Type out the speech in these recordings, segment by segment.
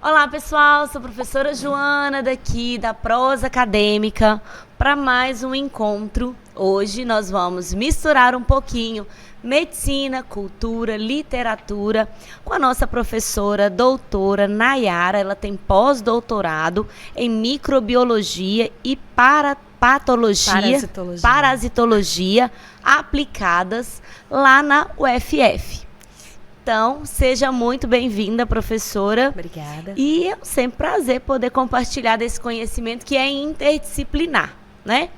Olá, pessoal, sou a professora Joana daqui da Prosa Acadêmica para mais um encontro. Hoje nós vamos misturar um pouquinho medicina, cultura, literatura com a nossa professora doutora Nayara. Ela tem pós-doutorado em microbiologia e parasitologia aplicadas lá na UFF. Então, seja muito bem-vinda, professora. Obrigada. E é sempre prazer poder compartilhar desse conhecimento que é interdisciplinar, né?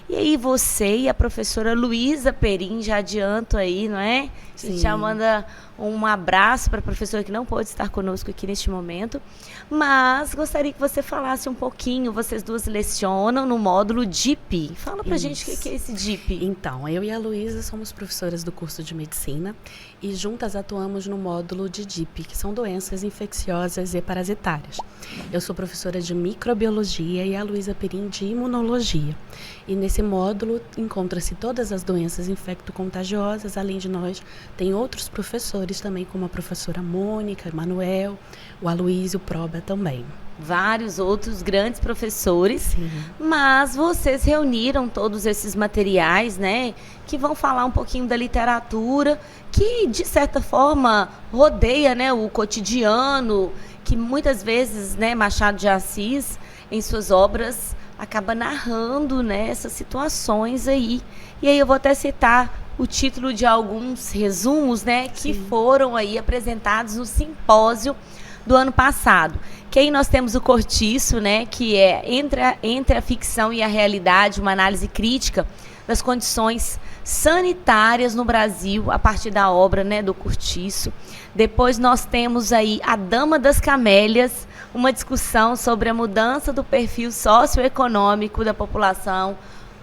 E aí você e a professora Luísa Perim, já adianto aí, não é? A gente já manda um abraço para a professora que não pôde estar conosco aqui neste momento. Mas gostaria que você falasse um pouquinho, vocês duas lecionam no módulo DIP. Fala pra gente o que é esse DIP. Então, eu e a Luísa somos professoras do curso de medicina e juntas atuamos no módulo de DIP, que são doenças infecciosas e parasitárias. Eu sou professora de microbiologia e a Luísa Perim de imunologia. E nesse módulo encontram-se todas as doenças infecto-contagiosas, além de nós, tem outros professores também, como a professora Mônica, Emanuel, o Aloysio, o Proba também. Vários outros grandes professores, Sim. Mas vocês reuniram todos esses materiais, né, que vão falar um pouquinho da literatura, que de certa forma rodeia, né, o cotidiano, que muitas vezes, né, Machado de Assis, em suas obras, acaba narrando, né, essas situações aí. E aí eu vou até citar o título de alguns resumos, né, que foram aí apresentados no simpósio do ano passado. Que aí nós temos o Cortiço, né, que é entre a ficção e a realidade, uma análise crítica das condições sanitárias no Brasil, a partir da obra, né, do Cortiço. Depois nós temos aí A Dama das Camélias, uma discussão sobre a mudança do perfil socioeconômico da população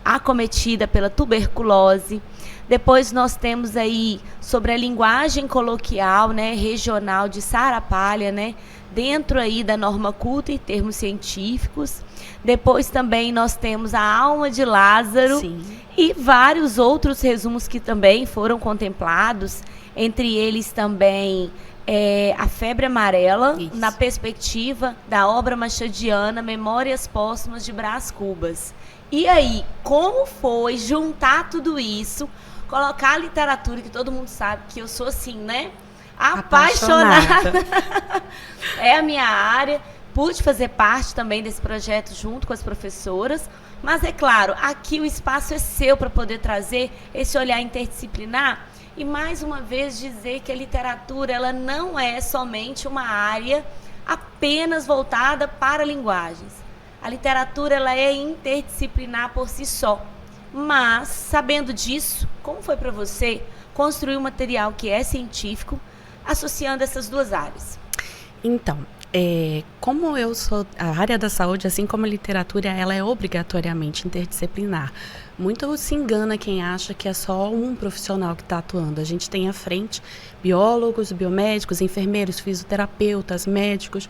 acometida pela tuberculose. Depois nós temos aí sobre a linguagem coloquial, né, regional de Sara Palha, né, dentro aí da norma culta e termos científicos. Depois também nós temos A Alma de Lázaro. Sim. E vários outros resumos que também foram contemplados, entre eles também A Febre Amarela, Isso. na perspectiva da obra machadiana Memórias Póstumas de Brás Cubas. E aí, como foi juntar tudo isso, colocar a literatura, que todo mundo sabe que eu sou assim, né? Apaixonada. É a minha área. Pude fazer parte também desse projeto junto com as professoras. Mas, é claro, aqui o espaço é seu para poder trazer esse olhar interdisciplinar. E, mais uma vez, dizer que a literatura ela não é somente uma área apenas voltada para linguagens. A literatura ela é interdisciplinar por si só. Mas, sabendo disso, como foi para você construir um material que é científico, associando essas duas áreas? Então, como eu sou a área da saúde, assim como a literatura, ela é obrigatoriamente interdisciplinar. Muito se engana quem acha que é só um profissional que está atuando. A gente tem à frente biólogos, biomédicos, enfermeiros, fisioterapeutas, médicos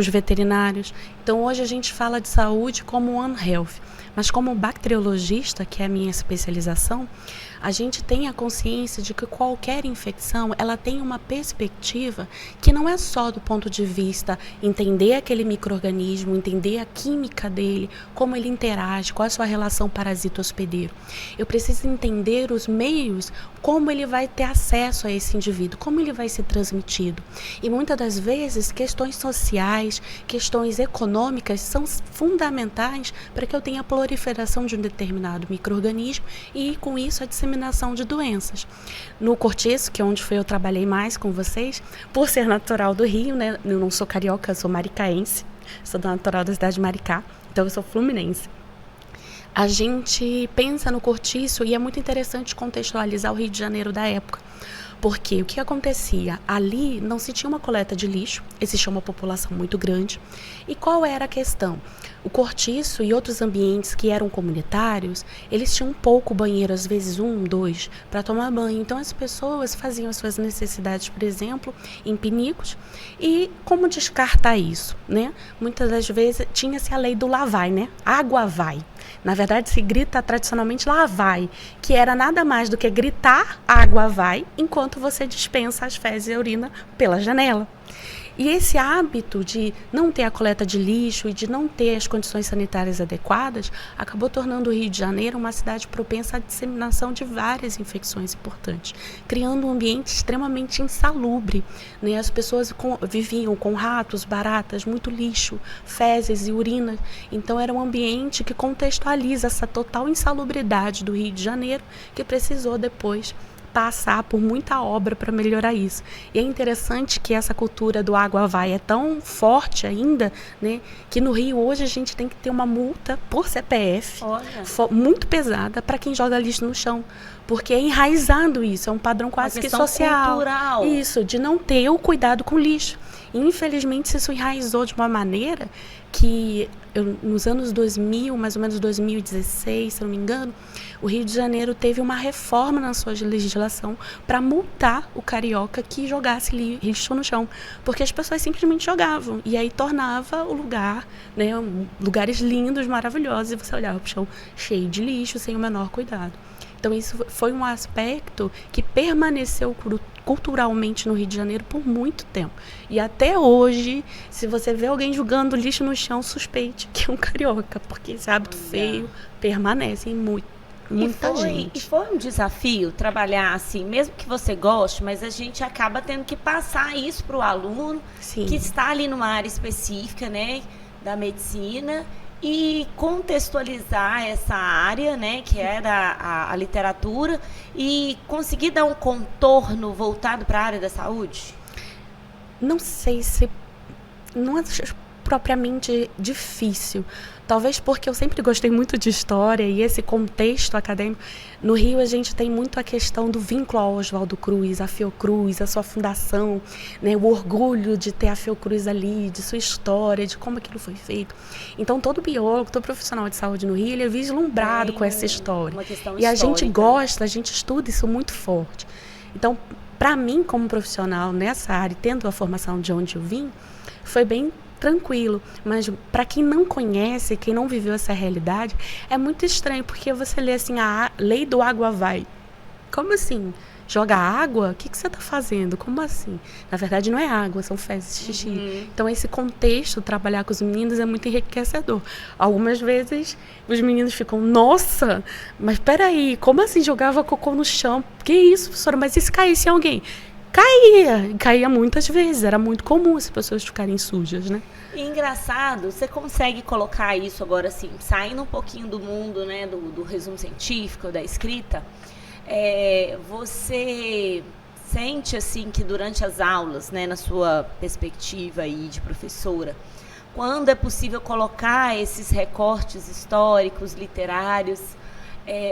veterinários. Então, hoje a gente fala de saúde como One Health. Mas como bacteriologista, que é a minha especialização, a gente tem a consciência de que qualquer infecção, ela tem uma perspectiva que não é só do ponto de vista entender aquele micro-organismo, entender a química dele, como ele interage, qual é a sua relação parasita-hospedeiro. Eu preciso entender os meios, como ele vai ter acesso a esse indivíduo, como ele vai ser transmitido. E muitas das vezes, questões sociais, questões econômicas são fundamentais para que eu tenha a proliferação de um determinado micro-organismo e, com isso, a disseminação de doenças. No Cortiço, que é onde eu trabalhei mais com vocês, por ser natural do Rio, né? Eu não sou carioca, eu sou maricaense, sou natural da cidade de Maricá, então eu sou fluminense. A gente pensa no Cortiço e é muito interessante contextualizar o Rio de Janeiro da época. Porque o que acontecia? Ali não se tinha uma coleta de lixo, existia uma população muito grande. E qual era a questão? O Cortiço e outros ambientes que eram comunitários, eles tinham pouco banheiro, às vezes 1, 2, para tomar banho. Então as pessoas faziam as suas necessidades, por exemplo, em pinicos. E como descartar isso, né? Muitas das vezes tinha-se a lei do lá vai, né? Água vai. Na verdade, se grita tradicionalmente lá vai, que era nada mais do que gritar água vai, enquanto você dispensa as fezes e a urina pela janela. E esse hábito de não ter a coleta de lixo e de não ter as condições sanitárias adequadas acabou tornando o Rio de Janeiro uma cidade propensa à disseminação de várias infecções importantes, criando um ambiente extremamente insalubre, né? As pessoas viviam com ratos, baratas, muito lixo, fezes e urina. Então era um ambiente que contextualiza essa total insalubridade do Rio de Janeiro, que precisou depois passar por muita obra para melhorar isso. E é interessante que essa cultura do água vai é tão forte ainda, né, que no Rio hoje a gente tem que ter uma multa por CPF muito pesada para quem joga lixo no chão, porque é enraizado isso, é um padrão quase que social. Cultural. Isso, de não ter o cuidado com o lixo. E, infelizmente, isso enraizou de uma maneira que, nos anos 2000, mais ou menos 2016, se não me engano, o Rio de Janeiro teve uma reforma na sua legislação para multar o carioca que jogasse lixo no chão, porque as pessoas simplesmente jogavam, e aí tornava o lugar, né, lugares lindos, maravilhosos, e você olhava para o chão cheio de lixo, sem o menor cuidado. Então, isso foi um aspecto que permaneceu culturalmente no Rio de Janeiro por muito tempo. E até hoje, se você vê alguém jogando lixo no chão, suspeite que é um carioca, porque esse hábito feio permanece em muita gente. E foi um desafio trabalhar assim, mesmo que você goste, mas a gente acaba tendo que passar isso para o aluno que está ali numa área específica, né, da medicina, e contextualizar essa área, né, que era a literatura, e conseguir dar um contorno voltado para a área da saúde? Não sei se... Não é propriamente difícil. Talvez porque eu sempre gostei muito de história e esse contexto acadêmico. No Rio a gente tem muito a questão do vínculo ao Oswaldo Cruz, a Fiocruz, a sua fundação, né, o orgulho de ter a Fiocruz ali, de sua história, de como aquilo foi feito. Então todo biólogo, todo profissional de saúde no Rio, ele é vislumbrado com essa história. Uma questão e a histórica. gente gosta, a gente estuda isso muito forte. Então, para mim, como profissional nessa área, tendo a formação de onde eu vim, foi bem tranquilo, mas para quem não conhece, quem não viveu essa realidade, é muito estranho, porque você lê assim, a lei do água vai. Como assim? Joga água? O que você está fazendo? Como assim? Na verdade, não é água, são fezes, xixi. Então, esse contexto, trabalhar com os meninos é muito enriquecedor. Algumas vezes, os meninos ficam, nossa, mas peraí, como assim jogava cocô no chão? Que isso, professora? Mas e se caísse em alguém? Caía muitas vezes, era muito comum as pessoas ficarem sujas, né? E engraçado, você consegue colocar isso agora assim, saindo um pouquinho do mundo, né, do resumo científico, da escrita, você sente assim que durante as aulas, né, na sua perspectiva aí de professora, quando é possível colocar esses recortes históricos, literários,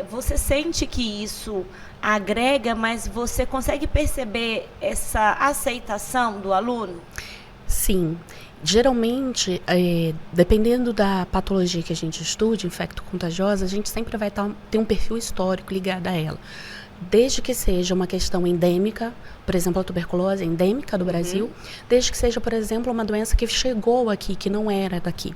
você sente que isso agrega, mas você consegue perceber essa aceitação do aluno? Sim. Geralmente, dependendo da patologia que a gente estude, infecto-contagiosa, a gente sempre vai ter um perfil histórico ligado a ela. Desde que seja uma questão endêmica, por exemplo, a tuberculose é endêmica do Brasil, desde que seja, por exemplo, uma doença que chegou aqui, que não era daqui.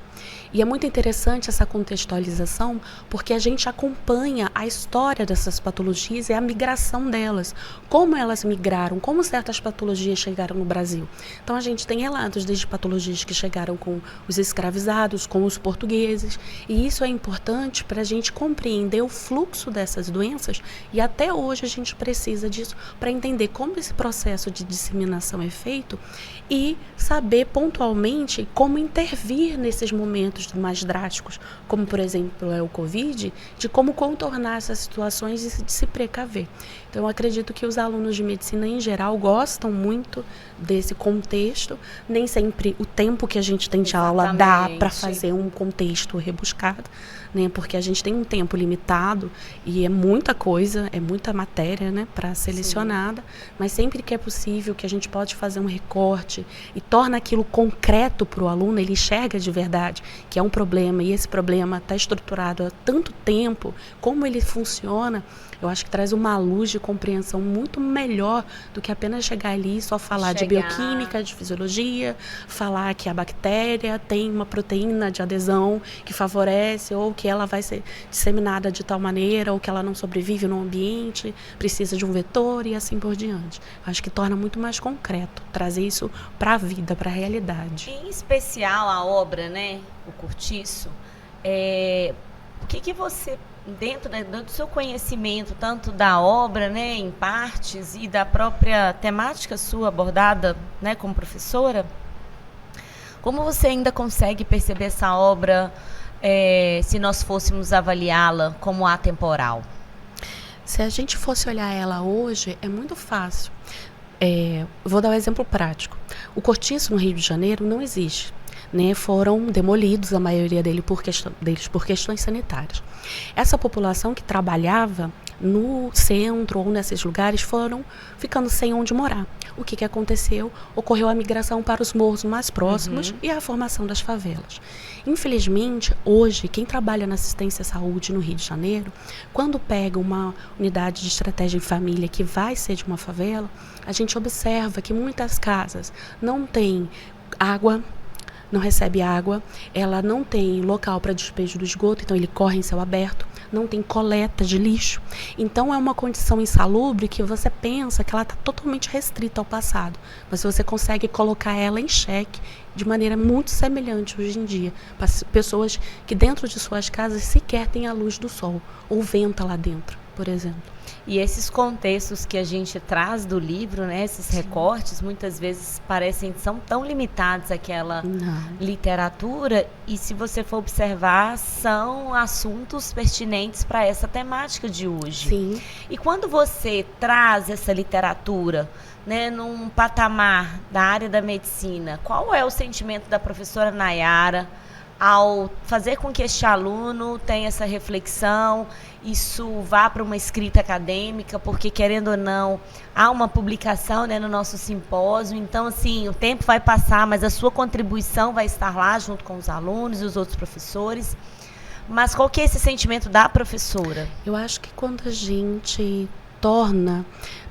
E é muito interessante essa contextualização, porque a gente acompanha a história dessas patologias e a migração delas, como elas migraram, como certas patologias chegaram no Brasil. Então, a gente tem relatos desde patologias que chegaram com os escravizados, com os portugueses, e isso é importante para a gente compreender o fluxo dessas doenças, e até hoje a gente precisa disso para entender como esse processo de disseminação é feito e saber pontualmente como intervir nesses momentos mais drásticos, como, por exemplo, o Covid, de como contornar essas situações e de se precaver. Então, eu acredito que os alunos de medicina, em geral, gostam muito desse contexto. Nem sempre o tempo que a gente tem de aula dá para fazer um contexto rebuscado, né? Porque a gente tem um tempo limitado e é muita coisa, é muita matéria, né, para selecionada. Mas sempre que é possível, que a gente pode fazer um recorte e torna aquilo concreto para o aluno, ele enxerga de verdade que é um problema e esse problema está estruturado há tanto tempo, como ele funciona, eu acho que traz uma luz de compreensão muito melhor do que apenas chegar ali e só falar de bioquímica, de fisiologia, falar que a bactéria tem uma proteína de adesão que favorece, ou que ela vai ser disseminada de tal maneira, ou que ela não sobrevive no ambiente, precisa de um vetor e assim por diante. Eu acho que torna muito mais concreto trazer isso para a vida, para a realidade. Em especial a obra, né, o Cortiço, o que você, dentro do seu conhecimento, tanto da obra, né, em partes, e da própria temática sua abordada, né, como professora, como você ainda consegue perceber essa obra, se nós fôssemos avaliá-la como atemporal? Se a gente fosse olhar ela hoje, é muito fácil. Vou dar um exemplo prático. O Cortiço no Rio de Janeiro não existe. Né, foram demolidos, a maioria deles por questões sanitárias. Essa população que trabalhava no centro ou nesses lugares foram ficando sem onde morar. O que aconteceu? Ocorreu a migração para os morros mais próximos e a formação das favelas. Infelizmente, hoje, quem trabalha na assistência à saúde no Rio de Janeiro, quando pega uma unidade de estratégia em família que vai ser de uma favela, a gente observa que muitas casas não têm água, não recebe água, ela não tem local para despejo do esgoto, então ele corre em céu aberto, não tem coleta de lixo. Então é uma condição insalubre que você pensa que ela está totalmente restrita ao passado, mas você consegue colocar ela em xeque de maneira muito semelhante hoje em dia, para pessoas que dentro de suas casas sequer têm a luz do sol, ou venta lá dentro, por exemplo. E esses contextos que a gente traz do livro, né, esses recortes, muitas vezes são tão limitados àquela literatura, e se você for observar, são assuntos pertinentes para essa temática de hoje. Sim. E quando você traz essa literatura, né, num patamar da área da medicina, qual é o sentimento da professora Nayara ao fazer com que este aluno tenha essa reflexão, isso vá para uma escrita acadêmica, porque, querendo ou não, há uma publicação, né, no nosso simpósio, então, assim, o tempo vai passar, mas a sua contribuição vai estar lá junto com os alunos e os outros professores. Mas qual que é esse sentimento da professora? Eu acho que quando a gente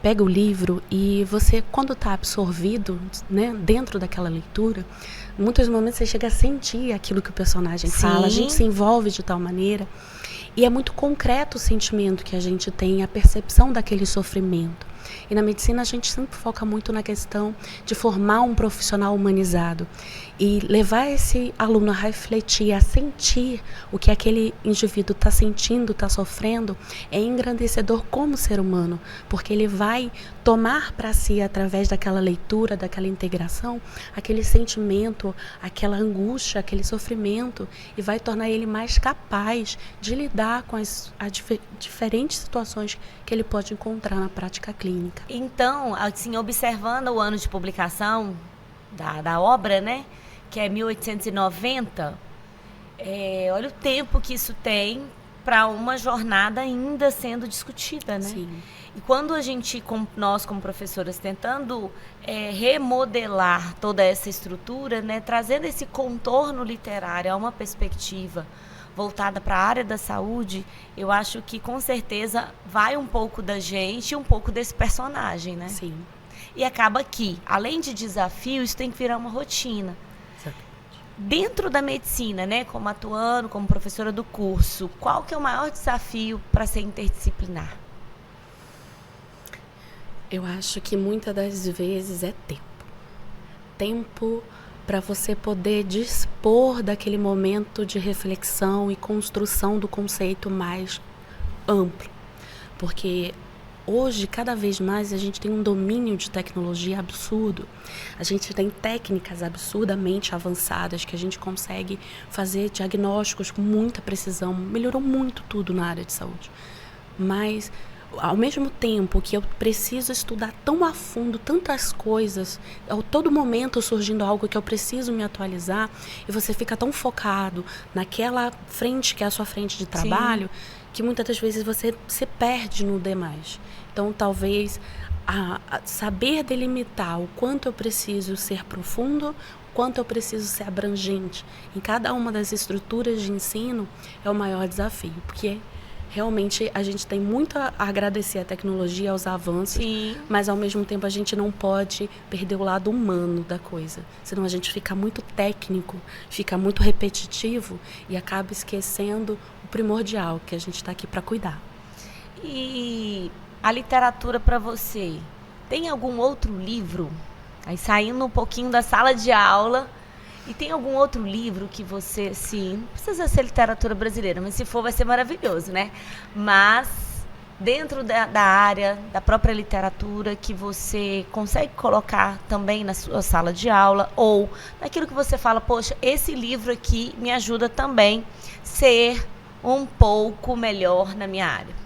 pega o livro e você, quando está absorvido, né, dentro daquela leitura, em muitos momentos você chega a sentir aquilo que o personagem fala, a gente se envolve de tal maneira, e é muito concreto o sentimento que a gente tem, a percepção daquele sofrimento. E na medicina a gente sempre foca muito na questão de formar um profissional humanizado e levar esse aluno a refletir, a sentir o que aquele indivíduo está sentindo, está sofrendo, é engrandecedor como ser humano, porque ele vai tomar para si, através daquela leitura, daquela integração, aquele sentimento, aquela angústia, aquele sofrimento, e vai tornar ele mais capaz de lidar com as diferentes situações que ele pode encontrar na prática clínica. Então, assim, observando o ano de publicação da obra, né, que é 1890, olha o tempo que isso tem para uma jornada ainda sendo discutida, né? Sim. E quando nós como professoras, tentando remodelar toda essa estrutura, né, trazendo esse contorno literário a uma perspectiva voltada para a área da saúde, eu acho que com certeza vai um pouco da gente e um pouco desse personagem, né? Sim. E acaba que, além de desafio, isso tem que virar uma rotina. Dentro da medicina, né, como atuando, como professora do curso, qual que é o maior desafio para ser interdisciplinar? Eu acho que muitas das vezes é tempo. Tempo para você poder dispor daquele momento de reflexão e construção do conceito mais amplo. Porque hoje, cada vez mais, a gente tem um domínio de tecnologia absurdo. A gente tem técnicas absurdamente avançadas que a gente consegue fazer diagnósticos com muita precisão. Melhorou muito tudo na área de saúde. Mas, ao mesmo tempo que eu preciso estudar tão a fundo tantas coisas, a todo momento surgindo algo que eu preciso me atualizar, e você fica tão focado naquela frente que é a sua frente de trabalho, que muitas das vezes você se perde no demais. Então, talvez saber delimitar o quanto eu preciso ser profundo, o quanto eu preciso ser abrangente em cada uma das estruturas de ensino é o maior desafio, porque realmente a gente tem muito a agradecer à tecnologia, aos avanços, Sim. mas ao mesmo tempo a gente não pode perder o lado humano da coisa. Senão a gente fica muito técnico, fica muito repetitivo e acaba esquecendo o primordial, que a gente está aqui para cuidar. E a literatura para você, tem algum outro livro, aí saindo um pouquinho da sala de aula, e tem algum outro livro que você, sim, não precisa ser literatura brasileira, mas se for vai ser maravilhoso, né? Mas dentro da área da própria literatura que você consegue colocar também na sua sala de aula, ou naquilo que você fala, poxa, esse livro aqui me ajuda também a ser um pouco melhor na minha área.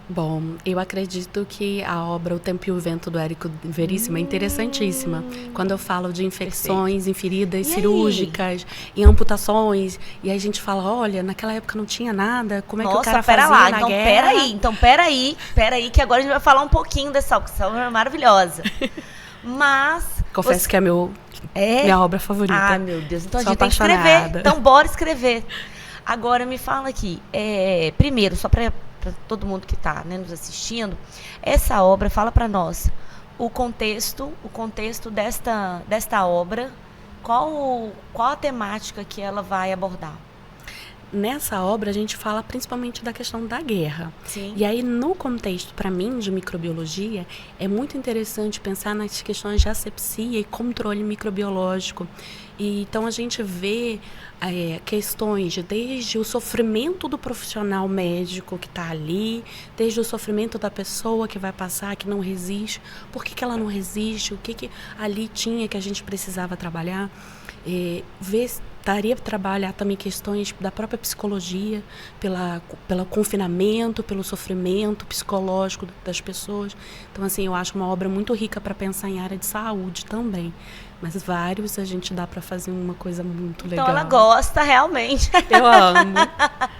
Bom, eu acredito que a obra O Tempo e o Vento, do Érico Veríssimo, é interessantíssima. Quando eu falo de infecções em feridas cirúrgicas, em amputações, e aí a gente fala, olha, naquela época não tinha nada, como é que o cara fazia lá, na então guerra? peraí, que agora a gente vai falar um pouquinho dessa opção maravilhosa. Mas... Confesso que é minha obra favorita. Ah, meu Deus, então Sou a gente tem que escrever. Então bora escrever. Agora me fala aqui, primeiro, só para todo mundo que está, né, nos assistindo, essa obra fala para nós o contexto desta obra, qual a temática que ela vai abordar? Nessa obra a gente fala principalmente da questão da guerra. Sim. E aí no contexto, para mim, de microbiologia, é muito interessante pensar nas questões de asepsia e controle microbiológico. E então a gente vê questões desde o sofrimento do profissional médico que está ali, desde o sofrimento da pessoa que vai passar, que não resiste, por que ela não resiste, o que ali tinha que a gente precisava trabalhar. Daria para trabalhar também questões da própria psicologia, pelo confinamento, pelo sofrimento psicológico das pessoas. Então, assim, eu acho uma obra muito rica para pensar em área de saúde também. Mas vários a gente dá para fazer uma coisa muito legal. Então ela gosta realmente. Eu amo.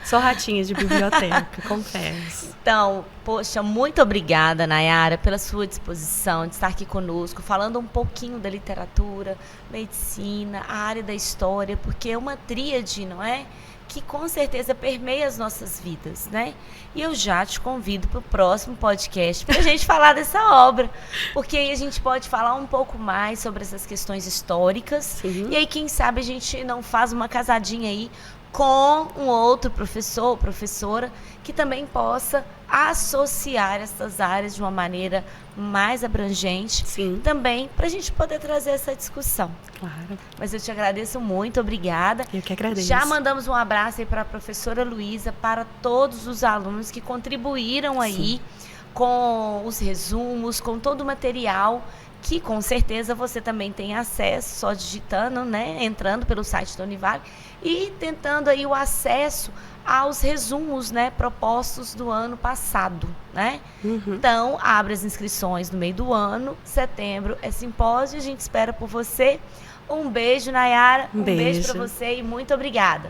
Sou ratinha de biblioteca, confesso. Então, poxa, muito obrigada, Nayara, pela sua disposição de estar aqui conosco, falando um pouquinho da literatura, medicina, a área da história, porque é uma tríade, não é? Que com certeza permeia as nossas vidas, né? E eu já te convido para o próximo podcast para a gente falar dessa obra, porque aí a gente pode falar um pouco mais sobre essas questões históricas. Sim. E aí, quem sabe, a gente não faz uma casadinha aí com um outro professor ou professora que também possa associar essas áreas de uma maneira mais abrangente. Sim. Também para a gente poder trazer essa discussão. Claro. Mas eu te agradeço muito, obrigada. Eu que agradeço. Já mandamos um abraço aí para a professora Luísa, para todos os alunos que contribuíram aí com os resumos, com todo o material que com certeza você também tem acesso, só digitando, né, entrando pelo site da Univale e tentando aí o acesso aos resumos, né, propostos do ano passado, né? Uhum. Então, abre as inscrições no meio do ano, setembro é simpósio, a gente espera por você. Um beijo, Nayara, um beijo para você e muito obrigada.